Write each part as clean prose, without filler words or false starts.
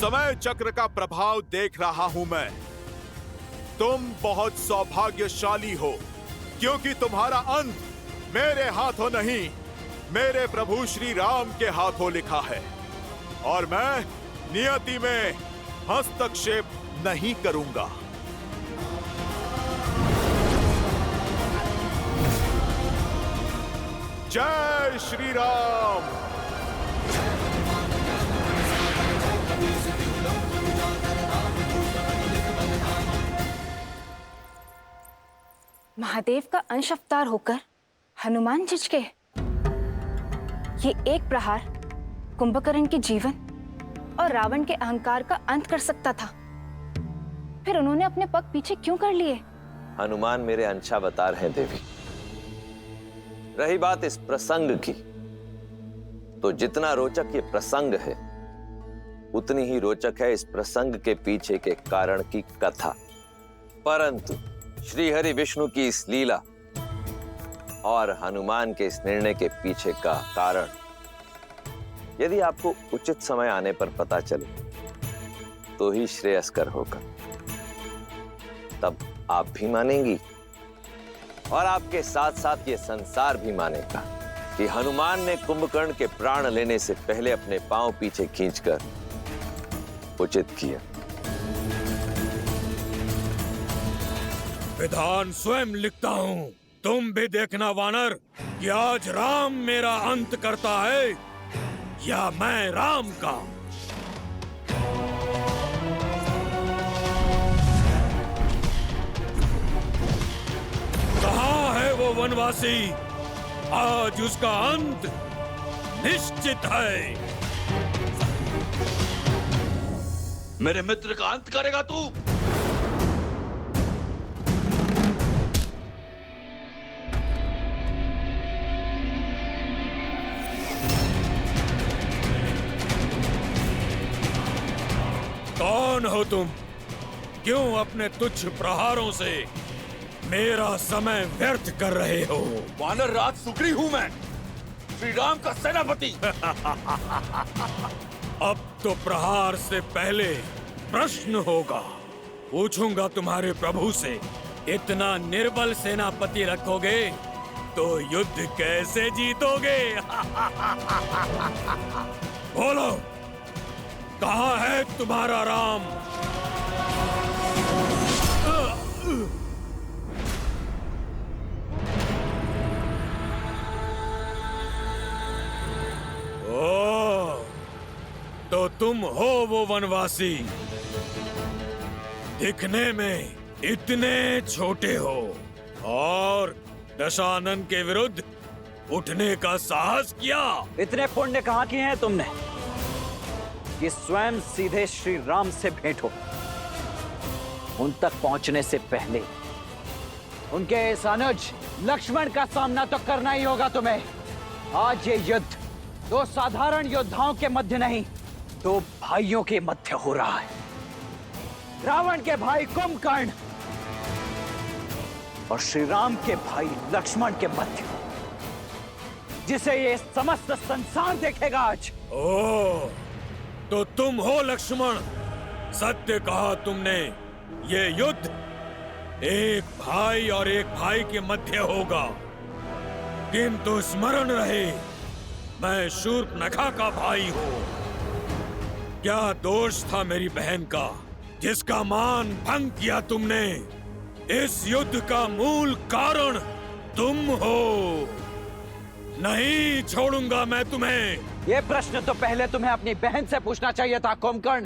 समय चक्र का प्रभाव देख रहा हूं मैं। तुम बहुत सौभाग्यशाली हो, क्योंकि तुम्हारा अंत मेरे हाथों नहीं, मेरे प्रभु श्री राम के हाथों लिखा है। और मैं नियति में हस्तक्षेप नहीं करूंगा। जय श्री राम। महादेव का अंश अवतार होकर हनुमान झिझके। ये एक प्रहार कुंभकर्ण के जीवन और रावण के अहंकार का अंत कर सकता था। फिर उन्होंने अपने पग पीछे क्यों कर लिए? हनुमान मेरे अंशावतार हैं देवी। रही बात इस प्रसंग की, तो जितना रोचक ये प्रसंग है, उतनी ही रोचक है इस प्रसंग के पीछे के कारण की कथा। परंतु श्री हरि विष्णु की इस लीला और हनुमान के इस निर्णय के पीछे का कारण यदि आपको उचित समय आने पर पता चले तो ही श्रेयस्कर होगा। तब आप भी मानेंगी और आपके साथ साथ ये संसार भी मानेगा कि हनुमान ने कुंभकर्ण के प्राण लेने से पहले अपने पांव पीछे खींचकर उचित किया। विधान स्वयं लिखता हूँ, तुम भी देखना वानर कि आज राम मेरा अंत करता है या मैं राम का। कहाँ है वो वनवासी? आज उसका अंत निश्चित है। मेरे मित्र का अंत करेगा तू? कौन हो तुम? क्यों अपने तुच्छ प्रहारों से मेरा समय व्यर्थ कर रहे हो? वानर राज सुग्री हूं मैं, श्री राम का सेनापति। अब तो प्रहार से पहले प्रश्न होगा। पूछूंगा तुम्हारे प्रभु से, इतना निर्बल सेनापति रखोगे तो युद्ध कैसे जीतोगे? बोलो, कहाँ है तुम्हारा राम? ओ, तो तुम हो वो वनवासी। दिखने में इतने छोटे हो और दशानन के विरुद्ध उठने का साहस किया। इतने पुण्य कहाँ किए हैं तुमने कि स्वयं सीधे श्री राम से भेंट हो? उन तक पहुंचने से पहले उनके इस अनुज लक्ष्मण का सामना तो करना ही होगा तुम्हें। आज ये युद्ध दो साधारण योद्धाओं के मध्य नहीं, दो भाइयों के मध्य हो रहा है। रावण के भाई कुंभकर्ण और श्री राम के भाई लक्ष्मण के मध्य, जिसे ये समस्त संसार देखेगा आज। ओ, तो तुम हो लक्ष्मण। सत्य कहा तुमने। ये युद्ध एक भाई और एक भाई के मध्य होगा, किंतु स्मरण रहे, मैं शूर्पणखा का भाई हूँ। क्या दोष था मेरी बहन का, जिसका मान भंग किया तुमने? इस युद्ध का मूल कारण तुम हो। नहीं छोड़ूंगा मैं तुम्हें। ये प्रश्न तो पहले तुम्हें अपनी बहन से पूछना चाहिए था कुंभकर्ण।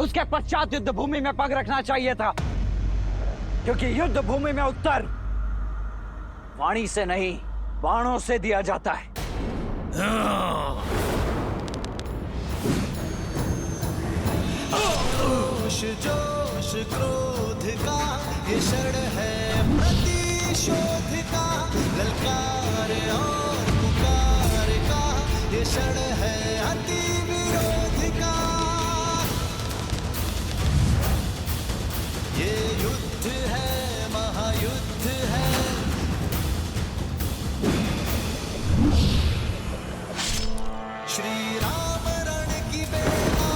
उसके पश्चात युद्ध भूमि में पग रखना चाहिए था, क्योंकि युद्ध भूमि में उत्तर वाणी से नहीं, बाणों से दिया जाता है। जोश जोश क्रोध का ये क्षण है प्रतिशोध का, ललकार और पुकार का ये क्षण है अति विरोध का। ये युद्ध है, महायुद्ध है। श्री राम रण की बेला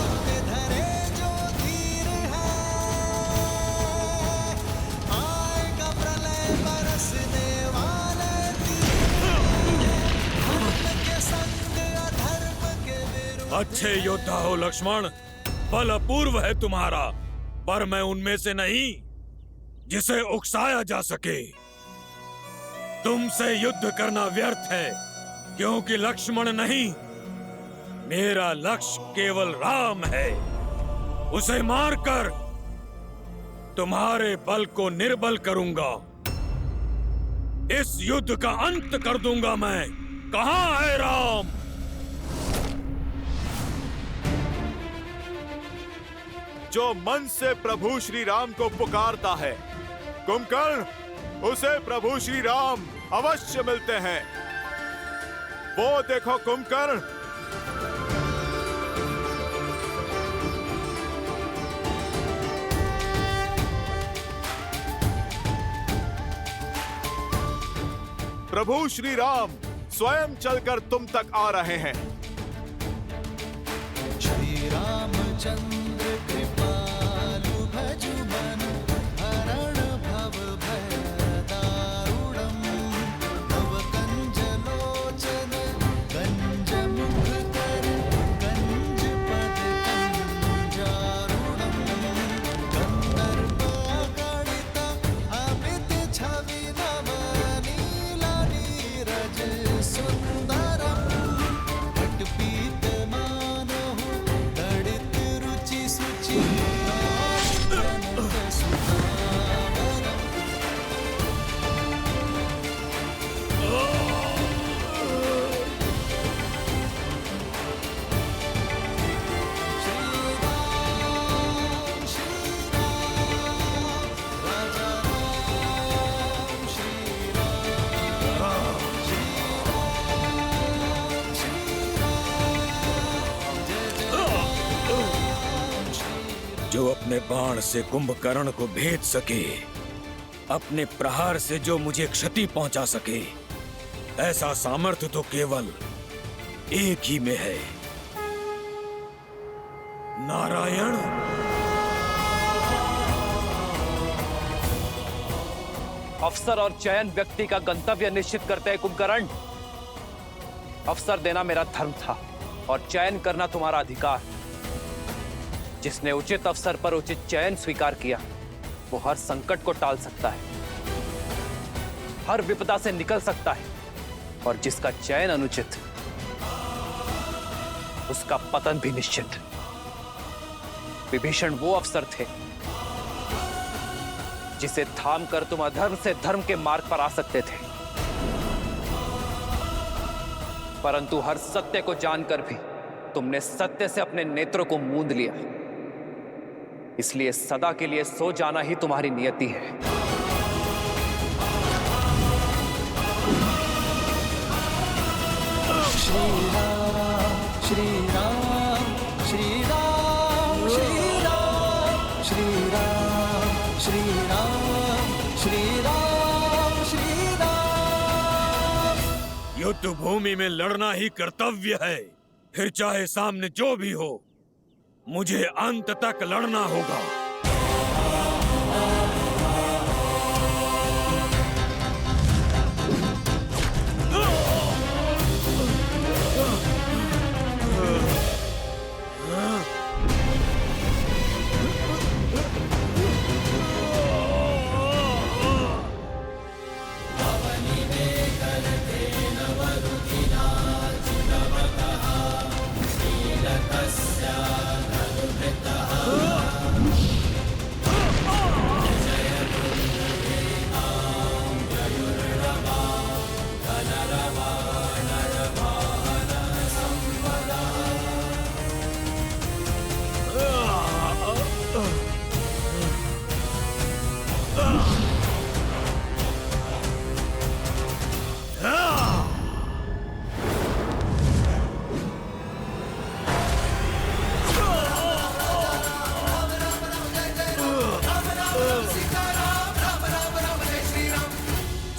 अच्छे योद्धा हो लक्ष्मण, बल अपूर्व है तुम्हारा, पर मैं उनमें से नहीं जिसे उकसाया जा सके। तुमसे युद्ध करना व्यर्थ है, क्योंकि लक्ष्मण नहीं, मेरा लक्ष्य केवल राम है। उसे मारकर तुम्हारे बल को निर्बल करूंगा। इस युद्ध का अंत कर दूंगा मैं। कहां है राम? जो मन से प्रभु श्री राम को पुकारता है, कुंभकर्ण, उसे प्रभु श्री राम अवश्य मिलते हैं। वो देखो कुंभकर्ण, प्रभु श्री राम स्वयं चलकर तुम तक आ रहे हैं। श्री रामचंद्र कृपालु भजु मन हरण भव भय दारुणम तव कंज लोचन कंज मुख कर कंज पद कंजारुणम गंधर्व गणित अमित छवि नव नीला नीरज सुंदरम पटपीत मानहु दड़ित रुचि सुचि अनंत सुधावरम राजा राम श्री राम जो अपने बाण से कुंभकर्ण को भेद सके, अपने प्रहार से जो मुझे क्षति पहुंचा सके, ऐसा सामर्थ्य तो केवल एक ही में है, नारायण। अवसर और चयन व्यक्ति का गंतव्य निश्चित करते हैं कुंभकर्ण। अवसर देना मेरा धर्म था और चयन करना तुम्हारा अधिकार। जिसने उचित अवसर पर उचित चयन स्वीकार किया, वो हर संकट को टाल सकता है, हर विपदा से निकल सकता है, और जिसका चयन अनुचित, उसका पतन भी निश्चित। विभीषण वो अवसर थे जिसे थाम कर तुम अधर्म से धर्म के मार्ग पर आ सकते थे, परंतु हर सत्य को जानकर भी तुमने सत्य से अपने नेत्रों को मूंद लिया। इसलिए सदा के लिए सो जाना ही तुम्हारी नियति है। श्री राम श्री राम श्री राम श्री राम श्री राम श्री राम श्री राम श्री राम। युद्ध भूमि में लड़ना ही कर्तव्य है, फिर चाहे सामने जो भी हो, मुझे अंत तक लड़ना होगा।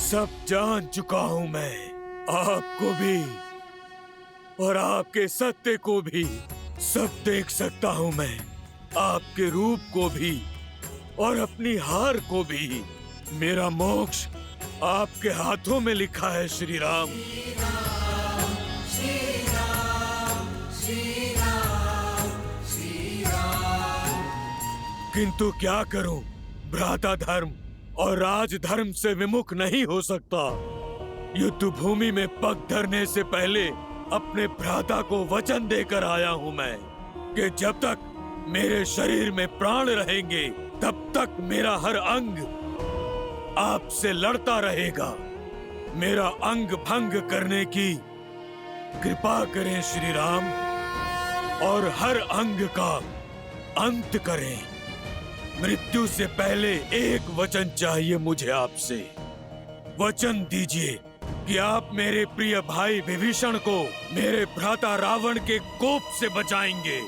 सब जान चुका हूं मैं, आपको भी और आपके सत्य को भी। सब देख सकता हूं मैं, आपके रूप को भी और अपनी हार को भी। मेरा मोक्ष आपके हाथों में लिखा है श्री राम। श्री राम श्री राम। किंतु क्या करूं, भ्राता धर्म और राजधर्म से विमुख नहीं हो सकता। युद्ध भूमि में पग धरने से पहले अपने भ्राता को वचन देकर आया हूं मैं कि जब तक मेरे शरीर में प्राण रहेंगे तब तक मेरा हर अंग आपसे लड़ता रहेगा। मेरा अंग भंग करने की कृपा करें श्री राम, और हर अंग का अंत करें। मृत्यु से पहले एक वचन चाहिए मुझे आपसे। वचन दीजिए कि आप मेरे प्रिय भाई विभीषण को मेरे भ्राता रावण के कोप से बचाएंगे,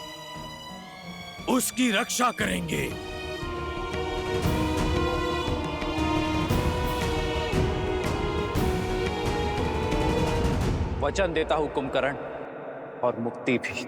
उसकी रक्षा करेंगे। वचन देता हूं कुंभकर्ण, और मुक्ति भी।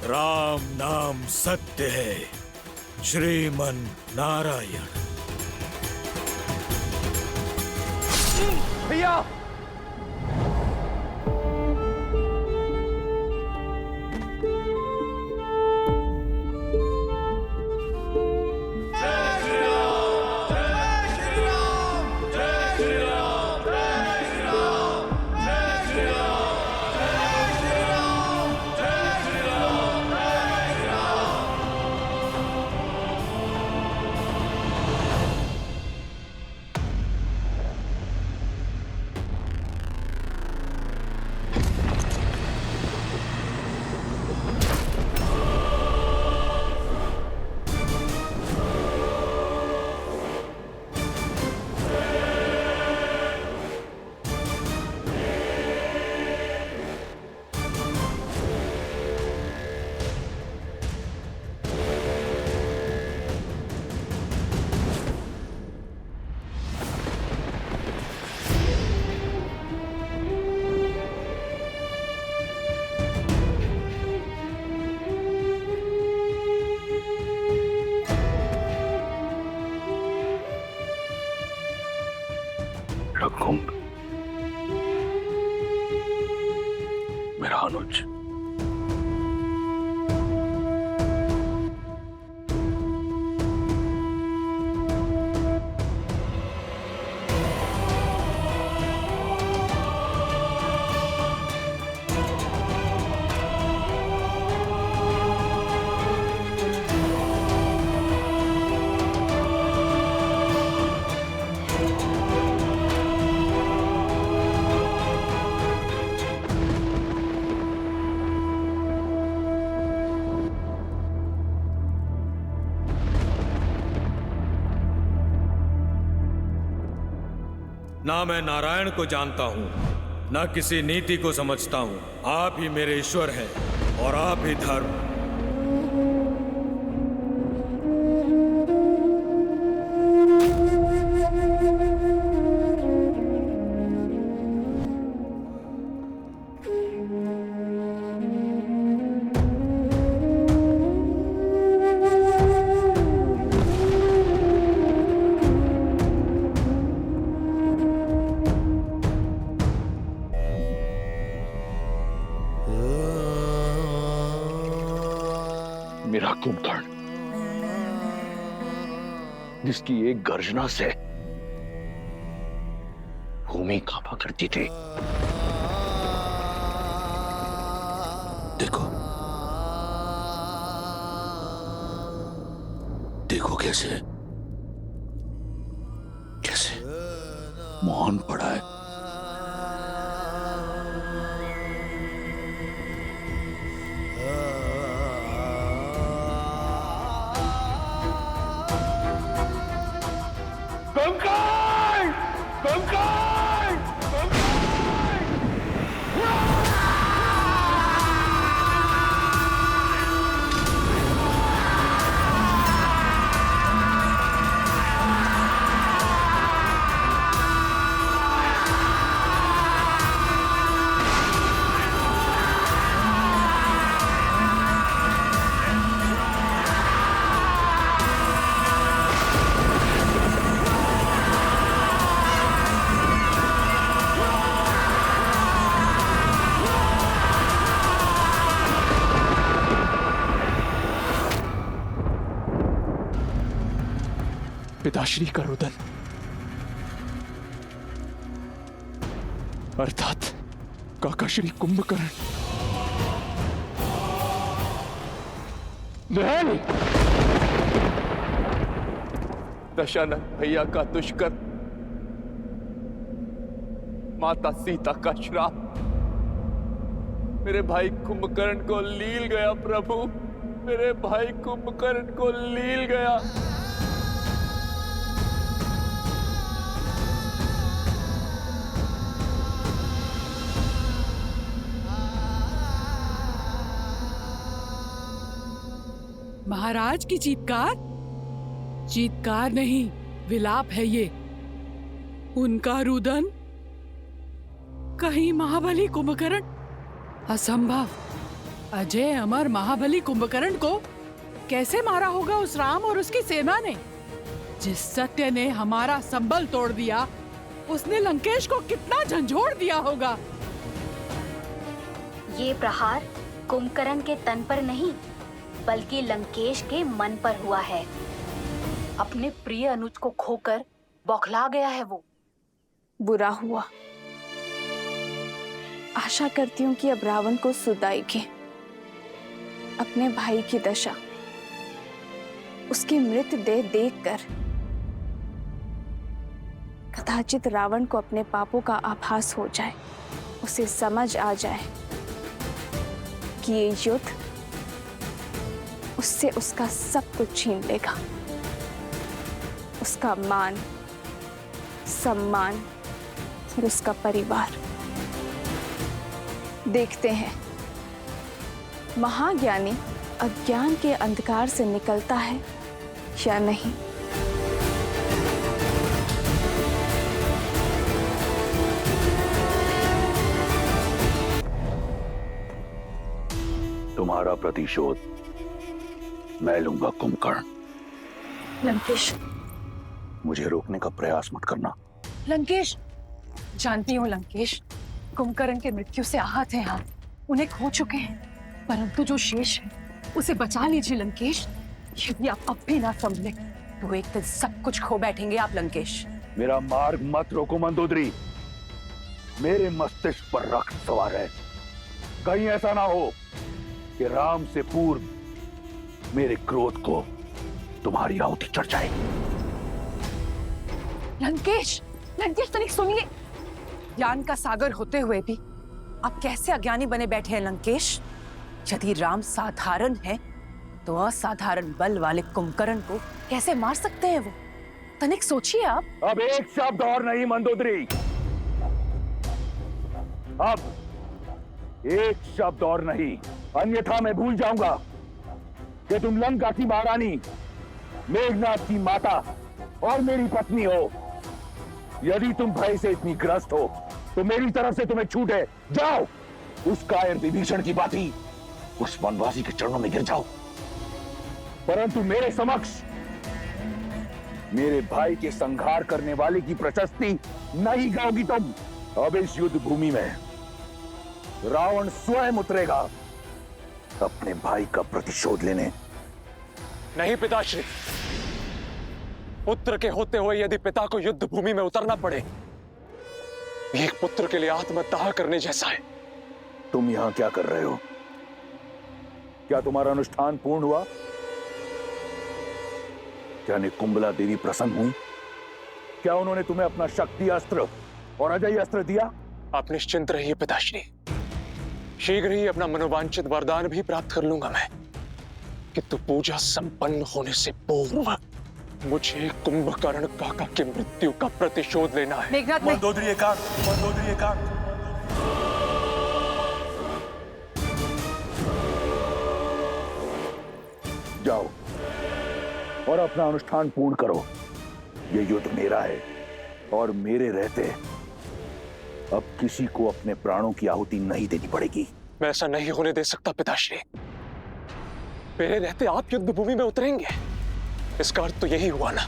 राम नाम सत्य है, श्रीमन नारायण। भैया, रघुकुंभ, मेरा अनुज, ना मैं नारायण को जानता हूँ, ना किसी नीति को समझता हूँ। आप ही मेरे ईश्वर हैं और आप ही धर्म। मेरा कुंभकर्ण, जिसकी एक गर्जना से भूमि कांपा करती थी। देखो, देखो कैसे कैसे मौन पड़ा है। पिताश्री का रुदन, अर्थात काकाश्री कुंभकर्ण। नहीं, दशानन भैया का दुष्कर्म, माता सीता का श्राप मेरे भाई कुंभकर्ण को लील गया। प्रभु, मेरे भाई कुंभकर्ण को लील गया। महाराज की चीत्कार? चीत्कार नहीं, विलाप है ये। उनका रुदन? कहीं महाबली कुंभकर्ण? असंभव। अजय अमर महाबली कुंभकर्ण को कैसे मारा होगा उस राम और उसकी सेना ने? जिस सत्य ने हमारा संबल तोड़ दिया, उसने लंकेश को कितना झंझोड़ दिया होगा। ये प्रहार कुंभकर्ण के तन पर नहीं, बल्कि लंकेश के मन पर हुआ है। अपने प्रिय अनुज को खोकर बौखला गया है वो। बुरा हुआ। आशा करती हूँ कि अब रावण को सुध आएगी। अपने भाई की दशा, उसकी मृत देह देखकर कदाचित रावण को अपने पापों का आभास हो जाए, उसे समझ आ जाए कि ये युद्ध उससे उसका सब कुछ छीन लेगा। उसका मान, सम्मान और उसका परिवार। देखते हैं महाज्ञानी अज्ञान के अंधकार से निकलता है या नहीं। तुम्हारा प्रतिशोध मैं लूंगा कुंभकर्ण। लंकेश, मुझे रोकने का प्रयास मत करना। लंकेश, जानती हूँ लंकेश, कुंभकर्ण के मृत्यु से आहत हैं आप, उन्हें खो चुके हैं, परंतु जो शेष है उसे बचा लीजिए लंकेश। यदि आप अब भी ना संभले तो एक दिन सब कुछ खो बैठेंगे आप लंकेश। मेरा मार्ग मत रोको मंदोदरी। मेरे मस्तिष्क पर रक्त सवार है। कहीं ऐसा ना हो कि राम से पूर्व मेरे क्रोध को तुम्हारी आहुति चढ़ जाए। लंकेश, लंकेश तनिक सुनिए। ज्ञान का सागर होते हुए भी आप कैसे अज्ञानी बने बैठे हैं लंकेश? यदि राम साधारण है तो असाधारण बल वाले कुंभकर्ण को कैसे मार सकते हैं वो? तनिक सोचिए आप। अब एक शब्द और नहीं मंदोदरी। अब एक शब्द और नहीं, अन्यथा मैं भूल जाऊंगा कि तुम लंका की महारानी, मेघनाथ की माता और मेरी पत्नी हो। यदि तुम भय से इतनी ग्रस्त हो तो मेरी तरफ से तुम्हें छूट है, जाओ उस कायर विभीषण की बाती उस वनवासी के चरणों में गिर जाओ। परंतु मेरे समक्ष मेरे भाई के संहार करने वाले की प्रशस्ति नहीं गाओगी तुम। अब इस युद्ध भूमि में रावण स्वयं उतरेगा अपने भाई का प्रतिशोध लेने। नहीं पिताश्री, पुत्र के होते हुए यदि पिता को युद्ध भूमि में उतरना पड़े, एक पुत्र के लिए आत्मदाह करने जैसा है। तुम यहां क्या कर रहे हो? क्या तुम्हारा अनुष्ठान पूर्ण हुआ? क्या निकुंबला देवी प्रसन्न हुई? क्या उन्होंने तुम्हें अपना शक्ति अस्त्र और अजय अस्त्र दिया? आप निश्चिंत रहिए पिताश्री, शीघ्र ही अपना मनोवांछित वरदान भी प्राप्त कर लूंगा मैं। किंतु पूजा संपन्न होने से पूर्व मुझे कुंभकर्ण काका की मृत्यु का प्रतिशोध लेना है। मेघनाथ, मंदोदरी एकांत, मंदोदरी एकांत। जाओ और अपना अनुष्ठान पूर्ण करो। यह युद्ध मेरा है और मेरे रहते अब किसी को अपने प्राणों की आहुति नहीं देनी पड़ेगी। मैं ऐसा नहीं होने दे सकता पिताश्री। मेरे रहते आप युद्ध भूमि में उतरेंगे, इसका अर्थ तो यही हुआ ना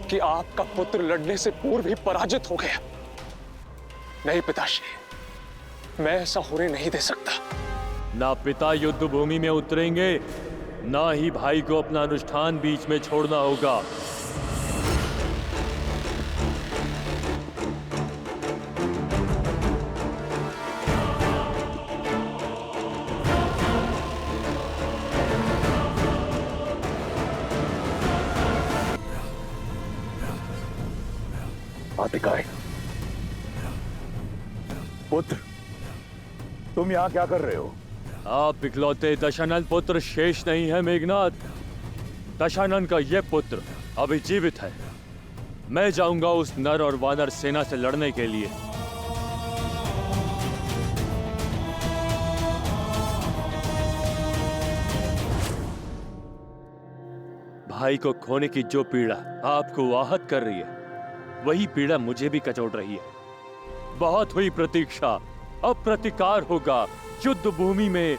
कि आपका पुत्र लड़ने से पूर्व ही पराजित हो गया। नहीं पिताश्री, मैं ऐसा होने नहीं दे सकता। ना पिता युद्ध भूमि में उतरेंगे, ना ही भाई को अपना अनुष्ठान बीच में छोड़ना होगा। आतिकाय, पुत्र, तुम यहां क्या कर रहे हो? आप इकलौते दशानन पुत्र शेष नहीं है मेघनाथ। दशानन का यह पुत्र अभी जीवित है। मैं जाऊंगा उस नर और वानर सेना से लड़ने के लिए। भाई को खोने की जो पीड़ा आपको आहत कर रही है, वही पीड़ा मुझे भी कचोट रही है। बहुत हुई प्रतीक्षा, अब प्रतिकार होगा। युद्ध भूमि में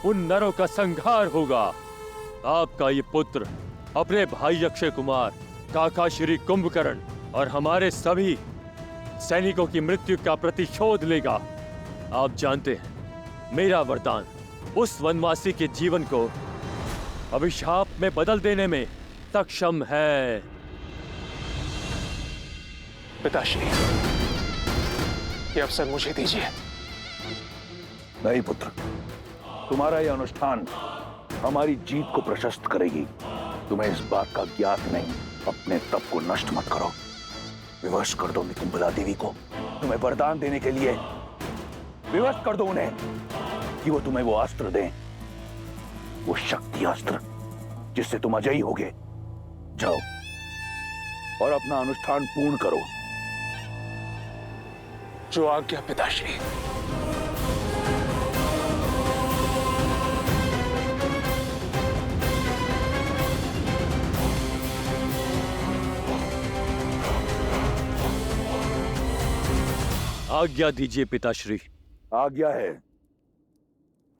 उन नरों का संहार होगा। आपका ये पुत्र अपने भाई अक्षय कुमार, काका श्री कुंभकर्ण और हमारे सभी सैनिकों की मृत्यु का प्रतिशोध लेगा। आप जानते हैं, मेरा वरदान उस वनवासी के जीवन को अभिशाप में बदल देने में सक्षम है। पिताश्री, ये अवसर मुझे दीजिए। नहीं पुत्र, तुम्हारा यह अनुष्ठान हमारी जीत को प्रशस्त करेगी। तुम्हें इस बात का ज्ञात नहीं। अपने तप को नष्ट मत करो। विवश कर दो निकुंबला देवी को तुम्हें वरदान देने के लिए। विवश कर दो उन्हें कि वो तुम्हें वो अस्त्र दें, वो शक्ति अस्त्र जिससे तुम अजयी होगे। जाओ और अपना अनुष्ठान पूर्ण करो। जो आज्ञा पिताश्री। आज्ञा दीजिए पिताश्री। आज्ञा है,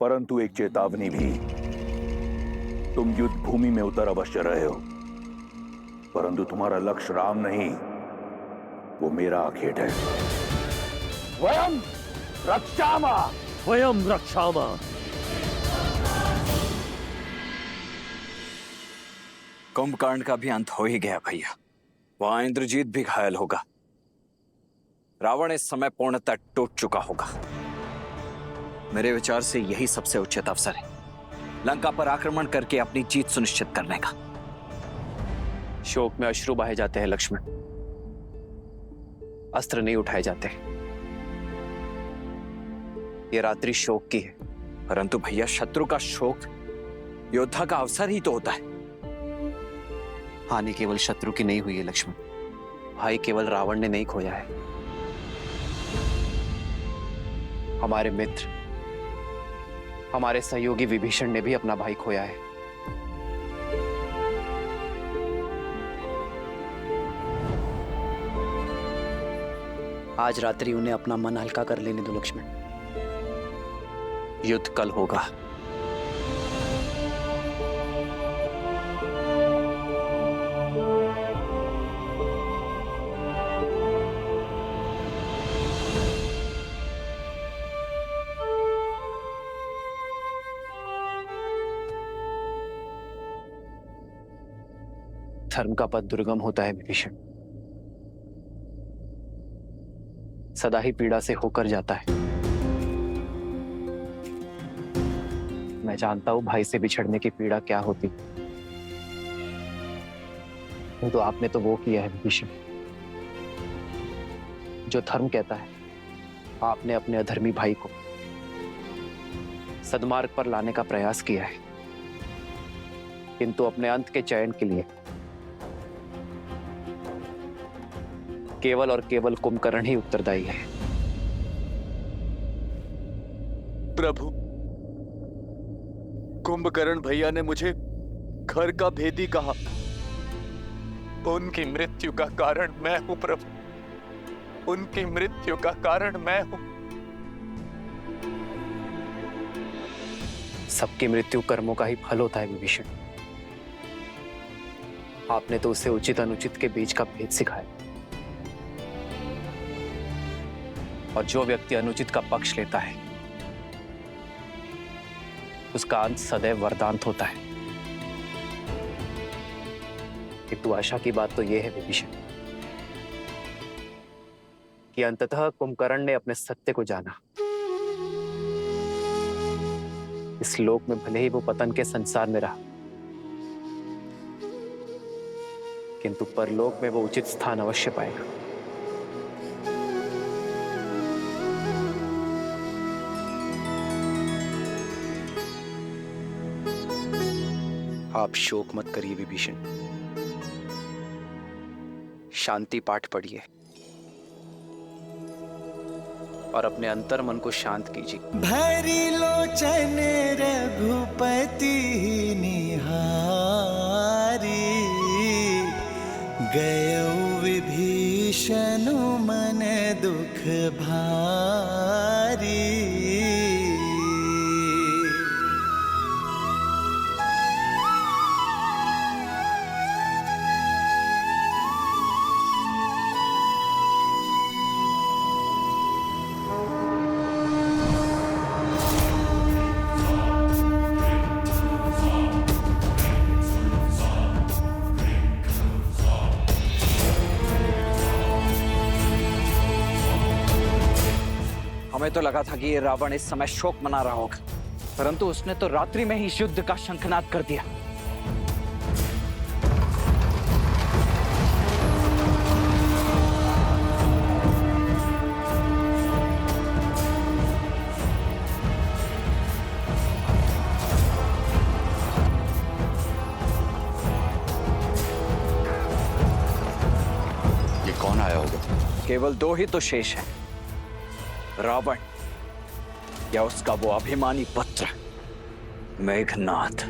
परंतु एक चेतावनी भी। तुम युद्ध भूमि में उतर अवश्य रहे हो, परंतु तुम्हारा लक्ष्य राम नहीं, वो मेरा आखेट है। वयम रक्षामा, वयम रक्षामा। कुंभकर्ण का भी अंत हो ही गया भैया। वहां इंद्रजीत भी घायल होगा। रावण इस समय पूर्णतः टूट चुका होगा। मेरे विचार से यही सबसे उचित अवसर है लंका पर आक्रमण करके अपनी जीत सुनिश्चित करने का। शोक में अश्रु बहाए जाते हैं लक्ष्मण, अस्त्र नहीं उठाए जाते। ये रात्रि शोक की है। परंतु भैया, शत्रु का शोक योद्धा का अवसर ही तो होता है। हानि केवल शत्रु की नहीं हुई है लक्ष्मण, भाई केवल रावण ने नहीं खोया है। हमारे मित्र, हमारे सहयोगी विभीषण ने भी अपना भाई खोया है। आज रात्रि उन्हें अपना मन हल्का कर लेने दो लक्ष्मण। युद्ध कल होगा। धर्म का पथ दुर्गम होता है विभीषण, सदा ही पीड़ा से होकर जाता है। मैं जानता हूं भाई से बिछड़ने की पीड़ा क्या होती, तो आपने तो वो किया है विभीषण जो धर्म कहता है। आपने अपने अधर्मी भाई को सद्मार्ग पर लाने का प्रयास किया है, किंतु अपने अंत के चयन के लिए केवल और केवल कुंभकर्ण ही उत्तरदायी है। प्रभु, कुंभकर्ण भैया ने मुझे घर का भेदी कहा। उनकी मृत्यु का कारण मैं हूं प्रभु, उनकी मृत्यु का कारण मैं हूं। सबकी मृत्यु कर्मों का ही फल होता है विभीषण। आपने तो उसे उचित अनुचित के बीच का भेद सिखाया, और जो व्यक्ति अनुचित का पक्ष लेता है उसका अंत सदैव वरदांत होता है। किंतु आशा की बात तो यह है विभीषण कि अंततः कुंभकर्ण ने अपने सत्य को जाना। इस लोक में भले ही वो पतन के संसार में रहा, किंतु परलोक में वो उचित स्थान अवश्य पाएगा। आप शोक मत करिए विभीषण, शांति पाठ पढ़िए और अपने अंतर मन को शांत कीजिए। भरी लोचन रघुपति निहारी, गयो विभीषण मन दुख भारी। हमें तो लगा था कि ये रावण इस समय शोक मना रहा होगा, परंतु उसने तो रात्रि में ही इस युद्ध का शंखनाद कर दिया। ये कौन आया होगा? केवल दो ही तो शेष हैं, रावण या उसका वो अभिमानी पुत्र मेघनाद।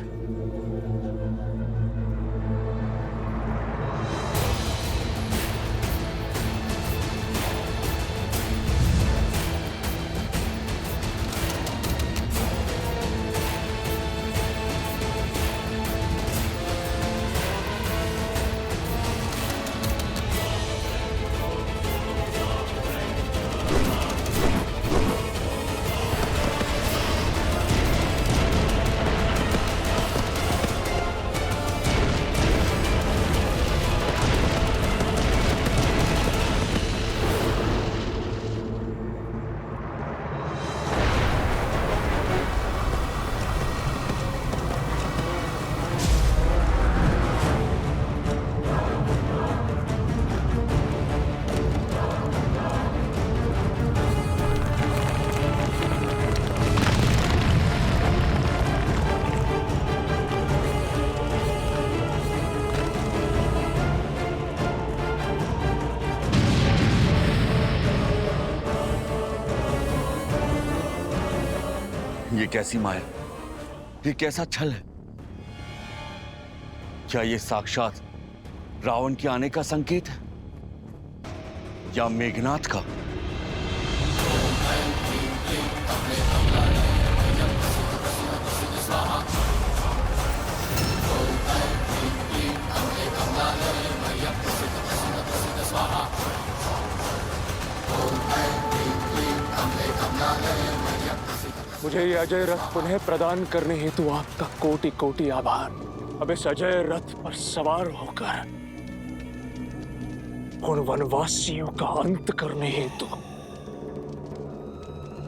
ये कैसी माया, ये कैसा छल है? क्या ये साक्षात रावण के आने का संकेत है या मेघनाथ का? मुझे ये अजय रथ पुनः प्रदान करने हेतु आपका कोटि कोटि आभार। अब इस अजय रथ पर सवार होकर उन वनवासियों का अंत करने हेतु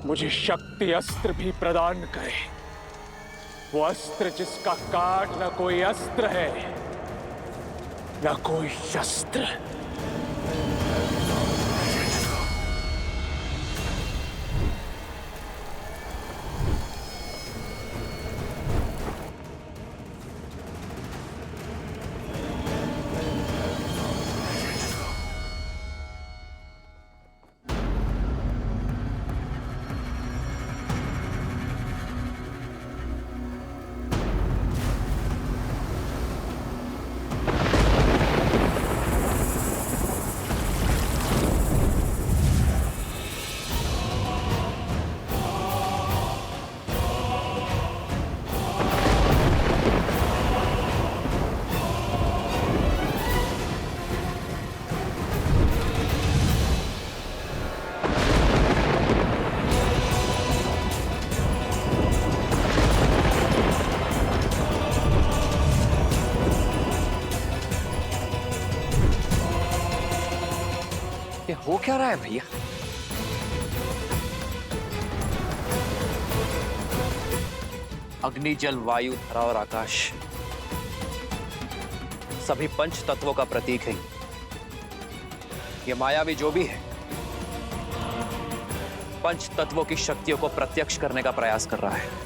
मुझे शक्ति अस्त्र भी प्रदान करे। वो अस्त्र जिसका काट न कोई अस्त्र है न कोई शस्त्र। ये हो क्या रहा है भैया? अग्नि, जल, वायु, धरा और आकाश सभी पंच तत्वों का प्रतीक है। ये मायावी जो भी है पंच तत्वों की शक्तियों को प्रत्यक्ष करने का प्रयास कर रहा है।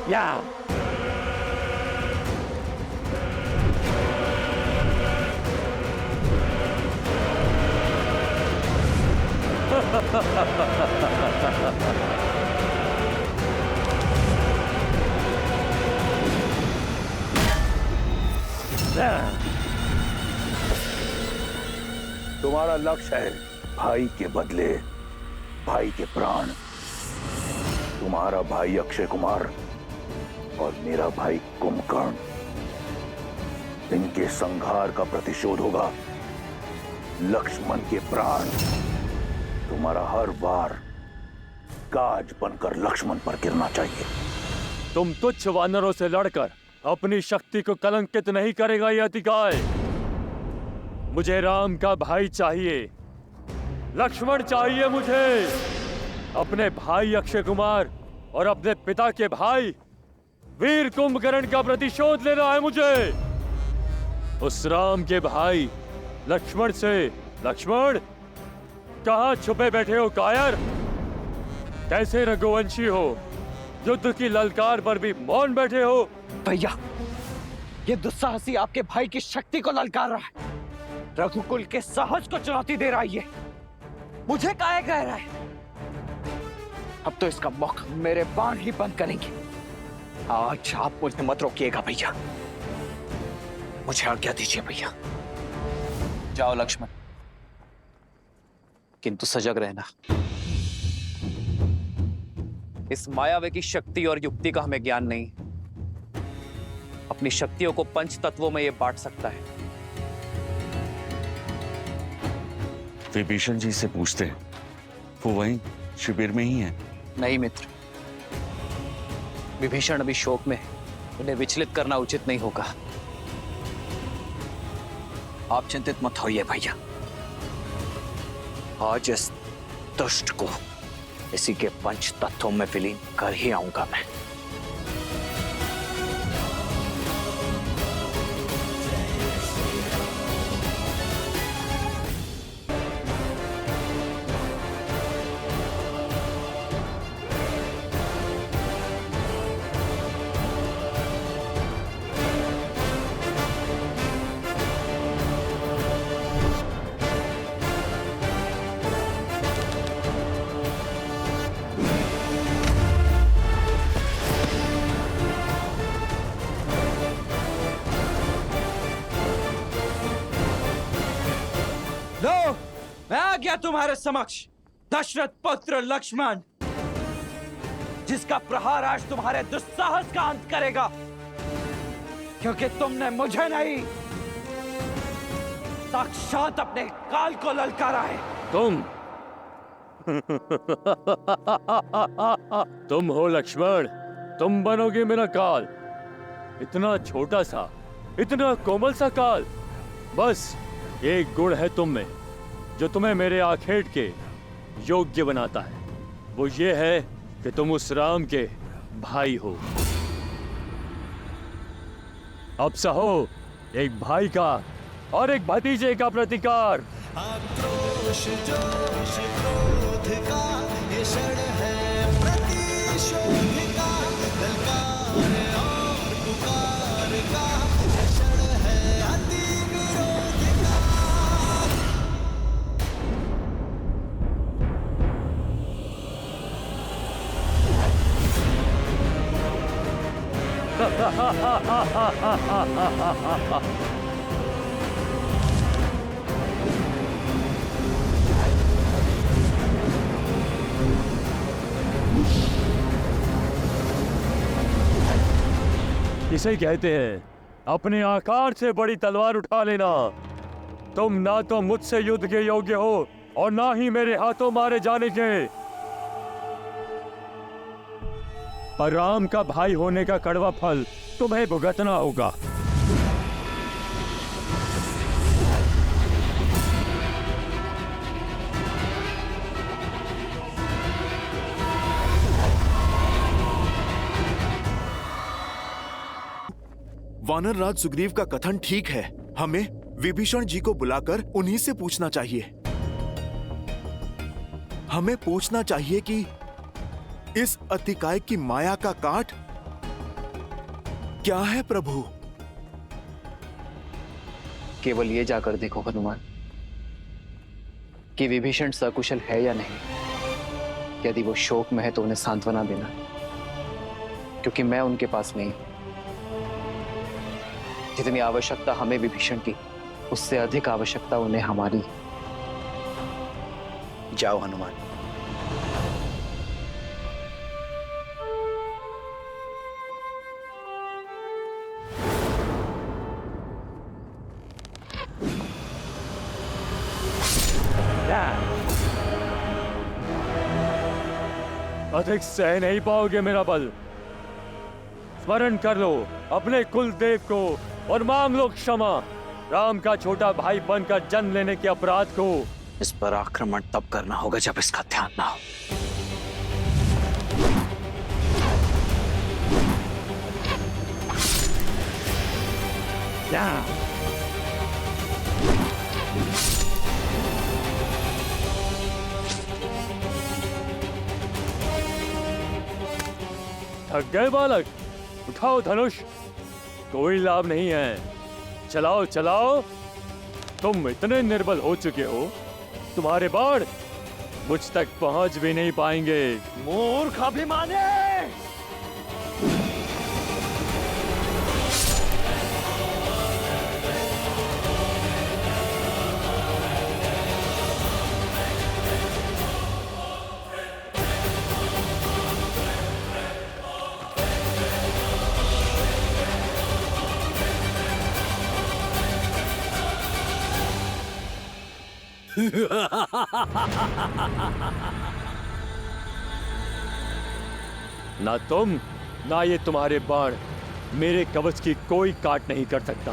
Yeah. तुम्हारा लक्ष्य है भाई के बदले भाई के प्राण। तुम्हारा भाई अक्षय कुमार और मेरा भाई कुंभकर्ण, इनके संहार का प्रतिशोध होगा लक्ष्मण के प्राण। तुम्हारा हर वार गाज बनकर लक्ष्मण पर गिरना चाहिए। तुम तुच्छ वानरों से लड़कर अपनी शक्ति को कलंकित नहीं करेगा ये अतिकाय। मुझे राम का भाई चाहिए, लक्ष्मण चाहिए मुझे। अपने भाई अक्षय कुमार और अपने पिता के भाई वीर कुंभकर्ण का प्रतिशोध लेना है मुझे। उस राम के भाई लक्ष्मण से। लक्ष्मण, कहां छुपे बैठे हो कायर? कैसे रघुवंशी हो, युद्ध की ललकार पर भी मौन बैठे हो? भैया, ये दुस्साहसी आपके भाई की शक्ति को ललकार रहा है, रघुकुल के साहस को चुनौती दे रहा है। ये मुझे काहे कह रहा है? अब तो इसका मुख मेरे बाण ही बंद करेंगे। आज आप मुझे मत रोकिएगा भैया, मुझे आज्ञा दीजिए भैया। जाओ लक्ष्मण, किंतु सजग रहना। इस मायावी की शक्ति और युक्ति का हमें ज्ञान नहीं। अपनी शक्तियों को पंच तत्वों में ये बांट सकता है। विभीषण जी से पूछते हैं, वो वहीं शिविर में ही है। नहीं मित्र, विभीषण अभी शोक में है, उन्हें विचलित करना उचित नहीं होगा। आप चिंतित मत होइए भैया, आज इस दुष्ट को इसी के पंच तत्वों में विलीन कर ही आऊंगा मैं। लो, मैं आ गया तुम्हारे समक्ष, दशरथ पुत्र लक्ष्मण, जिसका प्रहार आज तुम्हारे दुस्साहस का अंत करेगा, क्योंकि तुमने मुझे नहीं, साक्षात अपने काल को ललकारा है। तुम हो लक्ष्मण, तुम बनोगे मेरा काल। इतना छोटा सा, इतना कोमल सा काल। बस एक गुण है तुम में जो तुम्हें मेरे आखेट के योग्य बनाता है, वो ये है कि तुम उस राम के भाई हो। अब सहो एक भाई का और एक भतीजे का प्रतिकार। आक्रोश जोश क्रोध का ये क्षण है प्रतिशोध का, ललकार और पुकार का ये क्षण है अति विरोध का। इसे कहते हैं अपने आकार से बड़ी तलवार उठा लेना। तुम ना तो मुझसे युद्ध के योग्य हो और ना ही मेरे हाथों मारे जाने के। पर राम का भाई होने का कड़वा फल तुम्हें भुगतना होगा। वानर राज सुग्रीव का कथन ठीक है। हमें विभीषण जी को बुलाकर उन्हीं से पूछना चाहिए। हमें पूछना चाहिए कि इस अतिकाय की माया का काट क्या है प्रभु। केवल ये जाकर देखो हनुमान कि विभीषण सकुशल है या नहीं। यदि वो शोक में है तो उन्हें सांत्वना देना, क्योंकि मैं उनके पास नहीं। जितनी आवश्यकता हमें विभीषण की, उससे अधिक आवश्यकता उन्हें हमारी। जाओ हनुमान। अधिक सह नहीं पाओगे मेरा बल। स्मरण कर लो अपने कुल देव को और मांग लो क्षमा। राम का छोटा भाई बनकर जन्म लेने के अपराध को। इस पर आक्रमण तब करना होगा जब इसका ध्यान ना हो। थक गए बालक? उठाओ धनुष, कोई लाभ नहीं है। चलाओ चलाओ। तुम इतने निर्बल हो चुके हो, तुम्हारे बाण मुझ तक पहुंच भी नहीं पाएंगे। मूर्ख अभिमानी! ना तुम ना ये तुम्हारे बाण मेरे कवच की कोई काट नहीं कर सकता।